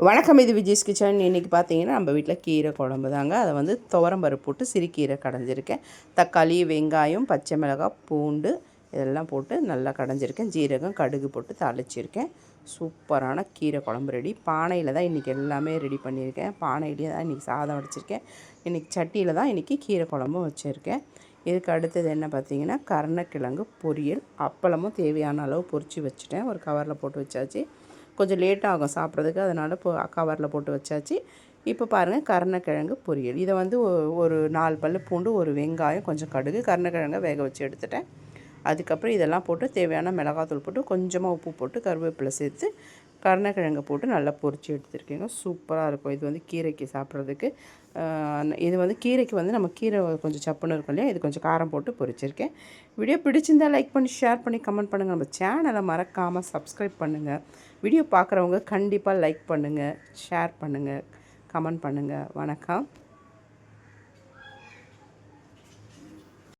வணக்கம், இது விஜய்ஸ் கிச்சன். இன்றைக்கி பார்த்தீங்கன்னா நம்ம வீட்டில் கீரை குழம்பு தாங்க. அதை வந்து துவரம்பருப்பு போட்டு சிறுகீரை கடைஞ்சிருக்கேன். தக்காளி, வெங்காயம், பச்சை மிளகாய், பூண்டு இதெல்லாம் போட்டு நல்லா கடைஞ்சிருக்கேன். ஜீரகம், கடுகு போட்டு தாளிச்சிருக்கேன். சூப்பரான கீரை குழம்பு ரெடி. பானையில் தான் இன்றைக்கி எல்லாமே ரெடி பண்ணியிருக்கேன். பானையிலேயே தான் இன்றைக்கி சாதம் வடிச்சிருக்கேன். இன்றைக்கி சட்டியில் தான் இன்றைக்கி கீரை குழம்பும் வச்சுருக்கேன். இதுக்கு அடுத்தது என்ன பார்த்தீங்கன்னா, கருணக்கிழங்கு பொரியல். அப்பளமும் தேவையான அளவு பொரித்து வச்சுட்டேன். ஒரு கவரில் போட்டு வச்சாச்சு. கொஞ்சம் லேட்டாகும் சாப்பிட்றதுக்கு, அதனால் கவரில் போட்டு வச்சாச்சு. இப்போ பாருங்கள், கருணக்கிழங்கு பொரியல். இதை வந்து ஒரு 4 பல் பூண்டு, ஒரு வெங்காயம், கொஞ்சம் கடுகு, கருணக்கிழங்கை வேக வச்சு எடுத்துட்டேன். அதுக்கப்புறம் இதெல்லாம் போட்டு தேவையான மிளகாத்தூள் போட்டு கொஞ்சமாக உப்பு போட்டு கருவேப்பிலை சேர்த்து கருணக்கிழங்கை போட்டு நல்லா பொரித்து எடுத்துருக்கேங்க. சூப்பராக இருக்கும். இது வந்து கீரைக்கு சாப்பிட்றதுக்கு. இது வந்து கீரைக்கு வந்து நம்ம கீரை கொஞ்சம் சப்புன்னு இருக்கும் இல்லையா, இது கொஞ்சம் காரம் போட்டு பொரிச்சிருக்கேன். வீடியோ பிடிச்சிருந்தால் லைக் பண்ணி, ஷேர் பண்ணி, கமெண்ட் பண்ணுங்கள். நம்ம சேனலை மறக்காமல் சப்ஸ்கிரைப் பண்ணுங்கள். வீடியோ பார்க்குறவங்க கண்டிப்பாக லைக் பண்ணுங்கள், ஷேர் பண்ணுங்கள், கமெண்ட் பண்ணுங்கள். வணக்கம்.